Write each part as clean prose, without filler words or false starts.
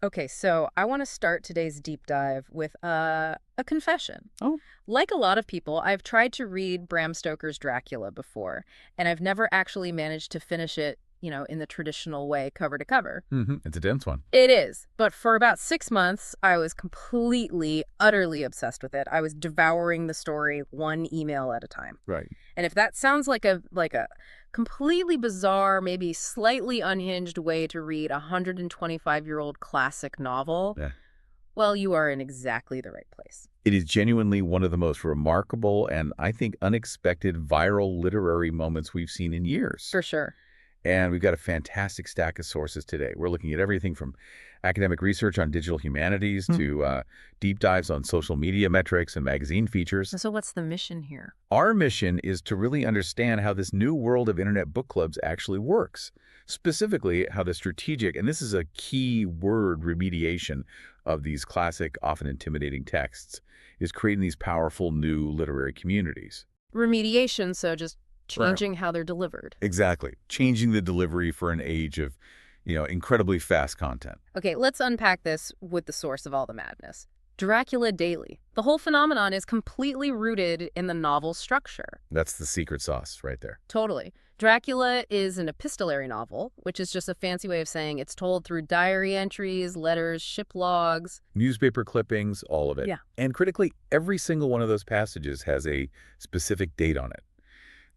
Okay, so I want to start today's deep dive with a confession. Oh, Like a lot of people, I've tried to read Bram Stoker's Dracula before, and I've never actually managed to finish it, in the traditional way, cover to cover. it's a dense one. It is. But for about 6 months, I was completely, utterly obsessed with it. I was devouring the story one email at a time. Right. And if that sounds like a completely bizarre, maybe slightly unhinged way to read a 125-year-old classic novel, Yeah. well, you are in exactly the right place. It is genuinely one of the most remarkable and, I think, unexpected viral literary moments we've seen in years. For sure. And we've got a fantastic stack of sources today. We're looking at everything from academic research on digital humanities to deep dives on social media metrics and magazine features. So what's the mission here? Our mission is to really understand how this new world of internet book clubs actually works, specifically how the strategic, and this is a key word, remediation of these classic, often intimidating texts, is creating these powerful new literary communities. Remediation, so just Right. changing how they're delivered. Exactly. Changing the delivery for an age of, incredibly fast content. Okay, let's unpack this with the source of all the madness. Dracula Daily. The whole phenomenon is completely rooted in the novel structure. That's the secret sauce right there. Totally. Dracula is an epistolary novel, which is just a fancy way of saying it's told through diary entries, letters, ship logs. Newspaper clippings, all of it. Yeah. And critically, every single one of those passages has a specific date on it.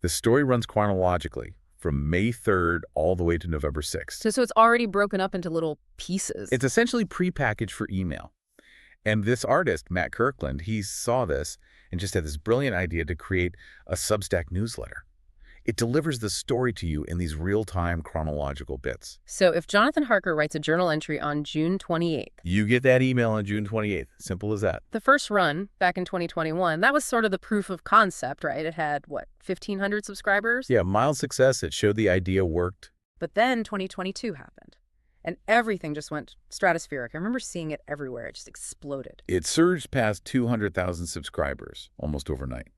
The story runs chronologically from May 3rd all the way to November 6th. So it's already broken up into little pieces. It's essentially prepackaged for email. And this artist, Matt Kirkland, he saw this and just had this brilliant idea to create a Substack newsletter. It delivers the story to you in these real-time chronological bits. So if Jonathan Harker writes a journal entry on June 28th, You get that email on June 28th. Simple as that. the first run back in 2021, that was sort of the proof of concept, right? It had, 1,500 subscribers? Yeah, mild success. It showed the idea worked. But then 2022 happened, and everything just went stratospheric. I remember seeing it everywhere. It just exploded. It surged past 200,000 subscribers almost overnight.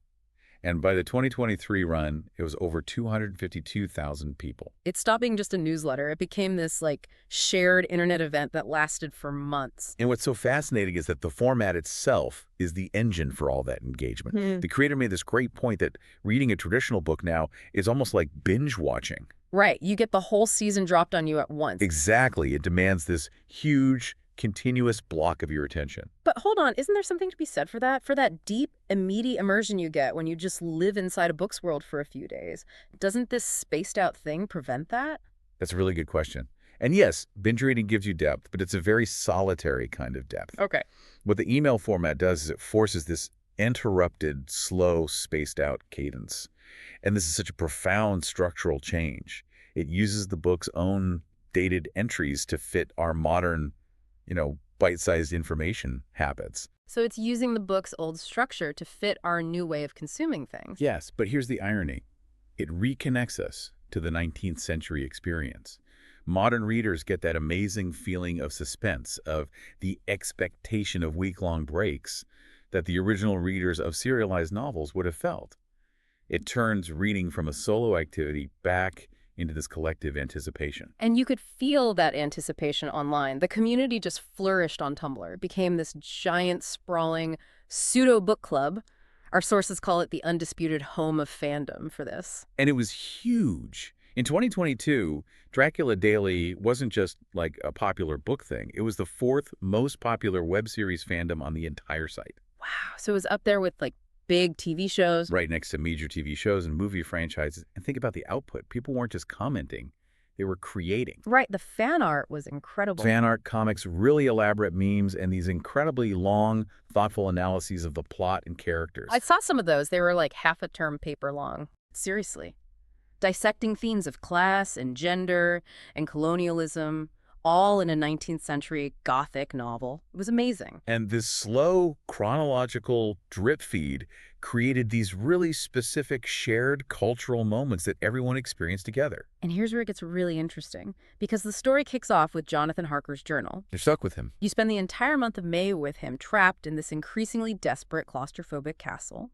And by the 2023 run, it was over 252,000 people. It stopped being just a newsletter. It became this, shared internet event that lasted for months. And what's so fascinating is that the format itself is the engine for all that engagement. The creator made this great point that reading a traditional book now is almost like binge watching. Right. You get the whole season dropped on you at once. Exactly. It demands this huge, continuous block of your attention. But hold on, isn't there something to be said for that? For that deep, immediate immersion you get when you just live inside a book's world for a few days. Doesn't this spaced out thing prevent that? That's a really good question. And yes, binge reading gives you depth, but it's a very solitary kind of depth. Okay. What the email format does is it forces this interrupted, slow, spaced out cadence. And this is such a profound structural change. It uses the book's own dated entries to fit our modern, bite-sized information habits. So it's using the book's old structure to fit our new way of consuming things. Yes, but here's the irony. It reconnects us to the 19th century experience. Modern readers get that amazing feeling of suspense, of the expectation of week-long breaks that the original readers of serialized novels would have felt. It turns reading from a solo activity back into this collective anticipation. And you could feel that anticipation online. The community just flourished on Tumblr. It became this giant, sprawling pseudo-book club. Our sources call it the undisputed home of fandom for this. And it was huge. In 2022, Dracula Daily wasn't just like a popular book thing. It was the fourth most popular web series fandom on the entire site. Wow. So it was up there with big TV shows. Right next to major TV shows and movie franchises. And think about the output. People weren't just commenting. They were creating. Right. The fan art was incredible. Fan art, comics, really elaborate memes, and these incredibly long, thoughtful analyses of the plot and characters. I saw some of those. They were half a term paper long. Seriously. Dissecting themes of class and gender and colonialism, all in a 19th century Gothic novel. It was amazing. And this slow, chronological drip feed created these really specific shared cultural moments that everyone experienced together. And here's where it gets really interesting, because the story kicks off with Jonathan Harker's journal. You're stuck with him. You spend the entire month of May with him, trapped in this increasingly desperate claustrophobic castle.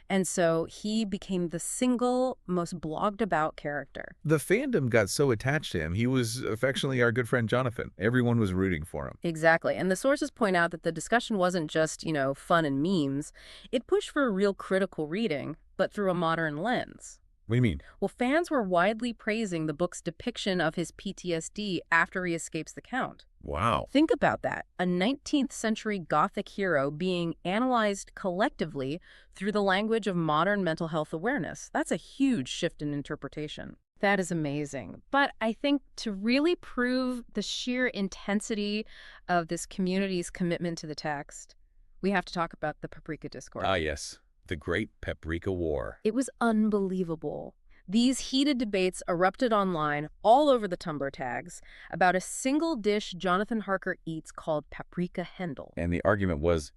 And so he became the single most blogged about character. The fandom got so attached to him, he was affectionately our good friend Jonathan. Everyone was rooting for him. Exactly. And the sources point out that the discussion wasn't just, fun and memes. It pushed for real critical reading, but through a modern lens. What do you mean? Well, fans were widely praising the book's depiction of his PTSD after he escapes the Count. Wow. Think about that. A 19th century Gothic hero being analyzed collectively through the language of modern mental health awareness. That's a huge shift in interpretation. That is amazing. But I think to really prove the sheer intensity of this community's commitment to the text, we have to talk about the Paprika Discourse. Ah, yes. The Great Paprika War. It was unbelievable. These heated debates erupted online all over the Tumblr tags about a single dish Jonathan Harker eats called paprika hendel. And the argument was,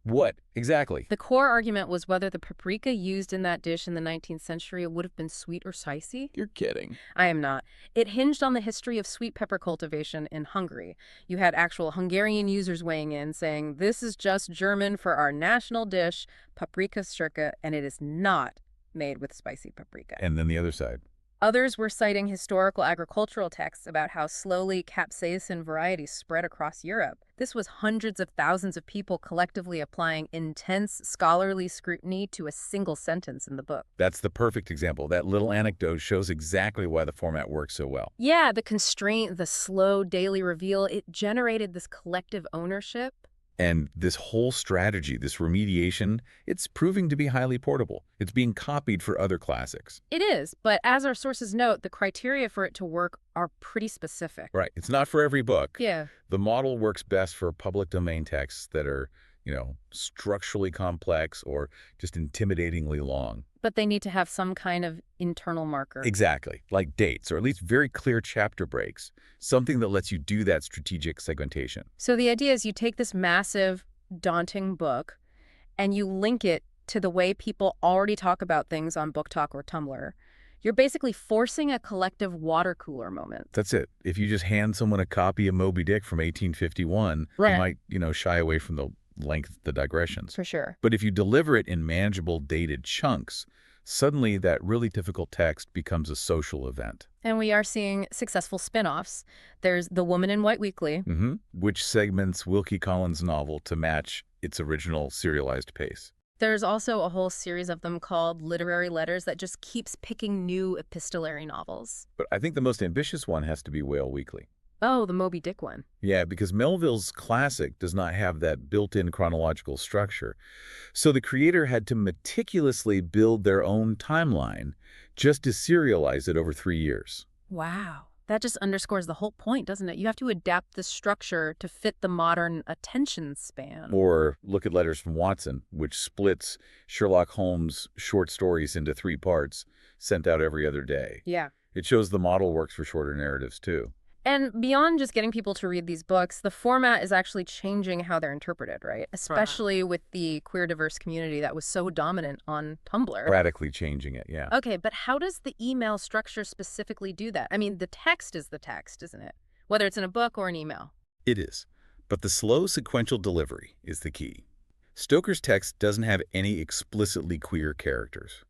what exactly? The core argument was whether the paprika used in that dish in the 19th century would have been sweet or spicy. You're kidding. I am not. It hinged on the history of sweet pepper cultivation in Hungary. You had actual Hungarian users weighing in, saying, this is just German for our national dish, paprika shirka, and it is not made with spicy paprika. And then the other side. Others were citing historical agricultural texts about how slowly capsaicin varieties spread across Europe. This was hundreds of thousands of people collectively applying intense scholarly scrutiny to a single sentence in the book. That's the perfect example. That little anecdote shows exactly why the format works so well. Yeah, the constraint, the slow daily reveal, it generated this collective ownership. And this whole strategy, this remediation, it's proving to be highly portable. It's being copied for other classics. It is, but as our sources note, the criteria for it to work are pretty specific. Right. It's not for every book. Yeah. The model works best for public domain texts that are, structurally complex or just intimidatingly long. But they need to have some kind of internal marker. Exactly. Like dates, or at least very clear chapter breaks. Something that lets you do that strategic segmentation. So the idea is you take this massive, daunting book and you link it to the way people already talk about things on Book Talk or Tumblr. You're basically forcing a collective water cooler moment. That's it. If you just hand someone a copy of Moby Dick from 1851, Right. You might, shy away from the length, the digressions. For sure. But if you deliver it in manageable, dated chunks, suddenly that really difficult text becomes a social event. And we are seeing successful spin-offs. There's The Woman in White Weekly. Which segments Wilkie Collins' novel to match its original serialized pace. There's also a whole series of them called Literary Letters that just keeps picking new epistolary novels. But I think the most ambitious one has to be Whale Weekly. Oh, the Moby Dick one. Yeah, because Melville's classic does not have that built-in chronological structure. So the creator had to meticulously build their own timeline just to serialize it over 3 years. Wow. That just underscores the whole point, doesn't it? You have to adapt the structure to fit the modern attention span. Or look at Letters from Watson, which splits Sherlock Holmes' short stories into 3 parts, sent out every other day. Yeah. It shows the model works for shorter narratives, too. And beyond just getting people to read these books, the format is actually changing how they're interpreted, right? Especially with the queer diverse community that was so dominant on Tumblr. Radically changing it, yeah. Okay, but how does the email structure specifically do that? I mean, the text is the text, isn't it? Whether it's in a book or an email. It is. But the slow sequential delivery is the key. Stoker's text doesn't have any explicitly queer characters.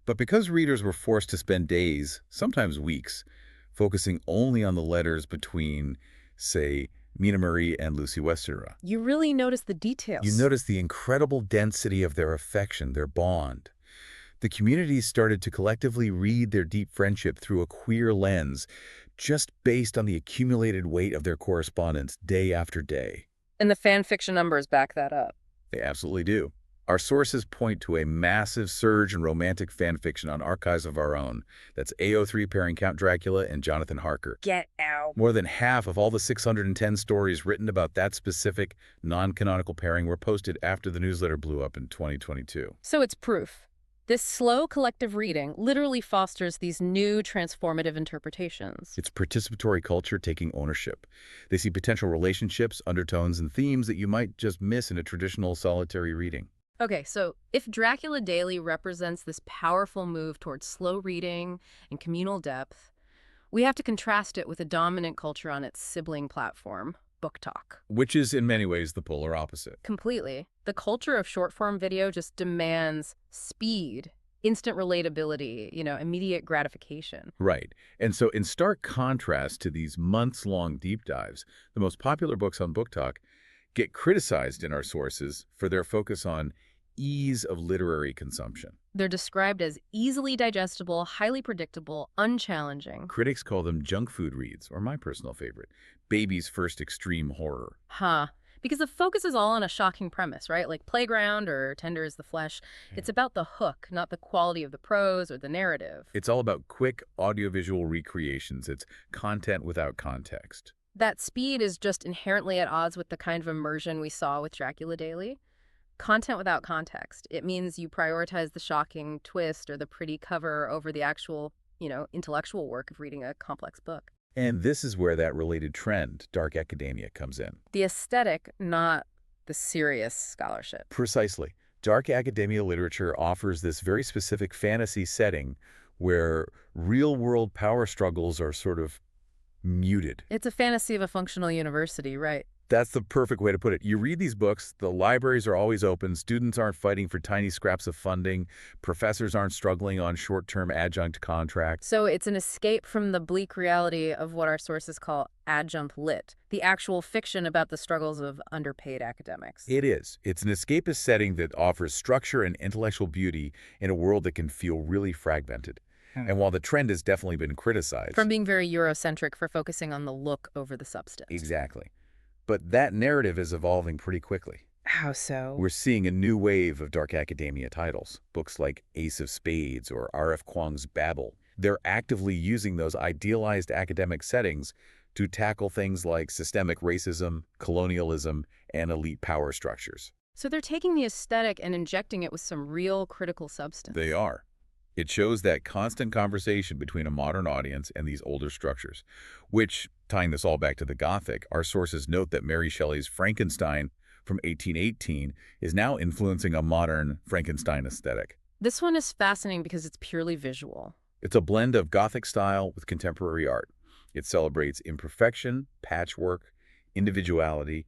But because readers were forced to spend days, sometimes weeks, focusing only on the letters between, say, Mina Marie and Lucy Westenra. You really notice the details. You notice the incredible density of their affection, their bond. The communities started to collectively read their deep friendship through a queer lens, just based on the accumulated weight of their correspondence day after day. And the fan fiction numbers back that up. They absolutely do. Our sources point to a massive surge in romantic fan fiction on Archives of Our Own. That's AO3 pairing Count Dracula and Jonathan Harker. Get out. More than half of all the 610 stories written about that specific, non-canonical pairing were posted after the newsletter blew up in 2022. So it's proof. This slow collective reading literally fosters these new transformative interpretations. It's participatory culture taking ownership. They see potential relationships, undertones, and themes that you might just miss in a traditional solitary reading. Okay, so if Dracula Daily represents this powerful move towards slow reading and communal depth, we have to contrast it with a dominant culture on its sibling platform. book talk. Which is, in many ways, the polar opposite. Completely. The culture of short-form video just demands speed, instant relatability, immediate gratification. Right. And so in stark contrast to these months-long deep dives, the most popular books on Book Talk get criticized in our sources for their focus on ease of literary consumption. They're described as easily digestible, highly predictable, unchallenging. Critics call them junk food reads, or my personal favorite, baby's first extreme horror. Huh. Because the focus is all on a shocking premise, right? Like Playground or Tender is the Flesh. It's about the hook, not the quality of the prose or the narrative. It's all about quick audiovisual recreations. It's content without context. That speed is just inherently at odds with the kind of immersion we saw with Dracula Daily. Content without context. It means you prioritize the shocking twist or the pretty cover over the actual, intellectual work of reading a complex book. And this is where that related trend, dark academia, comes in. The aesthetic, not the serious scholarship. Precisely. Dark academia literature offers this very specific fantasy setting where real-world power struggles are sort of muted. It's a fantasy of a functional university, right? That's the perfect way to put it. You read these books, the libraries are always open, students aren't fighting for tiny scraps of funding, professors aren't struggling on short-term adjunct contracts. So it's an escape from the bleak reality of what our sources call adjunct lit, the actual fiction about the struggles of underpaid academics. It is. It's an escapist setting that offers structure and intellectual beauty in a world that can feel really fragmented. And while the trend has definitely been criticized... From being very Eurocentric for focusing on the look over the substance. Exactly. But that narrative is evolving pretty quickly. How so? We're seeing a new wave of dark academia titles, books like Ace of Spades or R.F. Kuang's Babel. They're actively using those idealized academic settings to tackle things like systemic racism, colonialism, and elite power structures. So they're taking the aesthetic and injecting it with some real critical substance. They are. It shows that constant conversation between a modern audience and these older structures, which, tying this all back to the Gothic, our sources note that Mary Shelley's Frankenstein from 1818 is now influencing a modern Frankenstein aesthetic. This one is fascinating because it's purely visual. It's a blend of Gothic style with contemporary art. It celebrates imperfection, patchwork, individuality.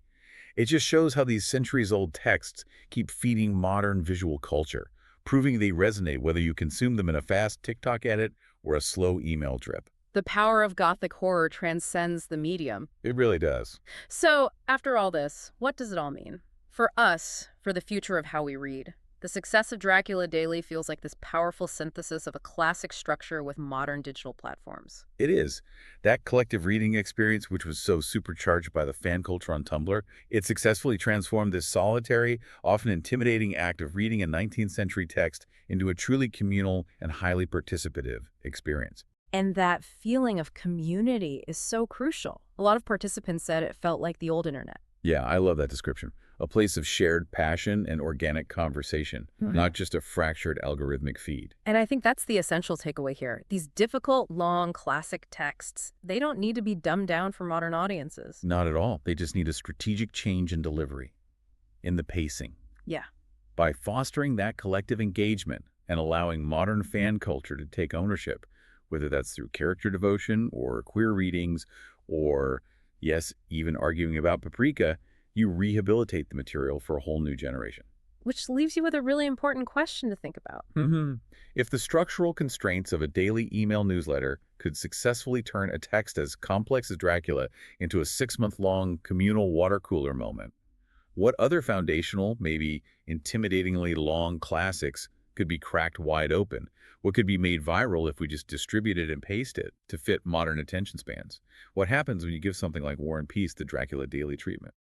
It just shows how these centuries-old texts keep feeding modern visual culture, proving they resonate whether you consume them in a fast TikTok edit or a slow email drip. The power of Gothic horror transcends the medium. It really does. So, after all this, what does it all mean? For us, for the future of how we read. The success of Dracula Daily feels like this powerful synthesis of a classic structure with modern digital platforms. It is. That collective reading experience, which was so supercharged by the fan culture on Tumblr, it successfully transformed this solitary, often intimidating act of reading a 19th century text into a truly communal and highly participative experience. And that feeling of community is so crucial. A lot of participants said it felt like the old internet. Yeah, I love that description. A place of shared passion and organic conversation, not just a fractured algorithmic feed. And I think that's the essential takeaway here. These difficult, long, classic texts, they don't need to be dumbed down for modern audiences. Not at all. They just need a strategic change in delivery, in the pacing. Yeah. By fostering that collective engagement and allowing modern fan culture to take ownership, whether that's through character devotion or queer readings or, yes, even arguing about Paprika, you rehabilitate the material for a whole new generation. Which leaves you with a really important question to think about. If the structural constraints of a daily email newsletter could successfully turn a text as complex as Dracula into a 6-month-long communal water cooler moment, what other foundational, maybe intimidatingly long classics could be cracked wide open? What could be made viral if we just distribute it and paste it to fit modern attention spans? What happens when you give something like War and Peace the Dracula Daily treatment?